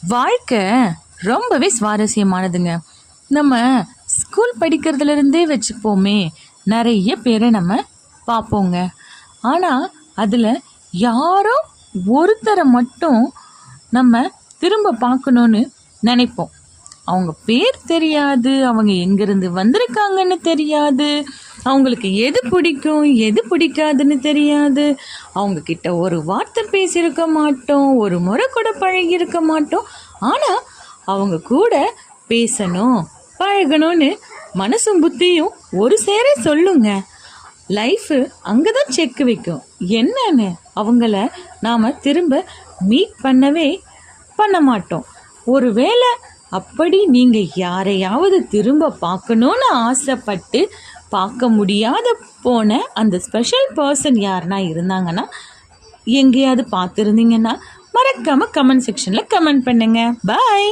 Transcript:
வாழ்க்கை ரொம்பவே சுவாரஸ்யமானதுங்க. நம்ம ஸ்கூல் படிக்கிறதுலேருந்தே வச்சுப்போமே, நிறைய பேரை நம்ம பார்ப்போங்க. ஆனால் அதில் யாரோ ஒருத்தரை மட்டும் நம்ம திரும்ப பார்க்கணுன்னு நினைப்போம். அவங்க பேர் தெரியாது, அவங்க எங்கேருந்து வந்திருக்காங்கன்னு தெரியாது, அவங்களுக்கு எது பிடிக்கும் எது பிடிக்காதுன்னு தெரியாது, அவங்கக்கிட்ட ஒரு வார்த்தை பேசியிருக்க மாட்டோம், ஒரு முறை கூட பழகியிருக்க மாட்டோம். ஆனால் அவங்க கூட பேசணும் பழகணும்னு மனசும் புத்தியும் ஒரு சேர சொல்லுங்க. லைஃபு அங்கே தான் செக் வைக்கும் என்னன்னு. அவங்கள நாம் திரும்ப மீட் பண்ண மாட்டோம். ஒருவேளை அப்படி நீங்கள் யாரையாவது திரும்ப பார்க்கணுன்னு ஆசைப்பட்டு பார்க்க முடியாத போன அந்த ஸ்பெஷல் பர்சன் யாருன்னா இருந்தாங்கன்னா, எங்கேயாவது பார்த்துருந்தீங்கன்னா மறக்காமல் கமெண்ட் செக்ஷனில் கமெண்ட் பண்ணுங்கள். பாய்.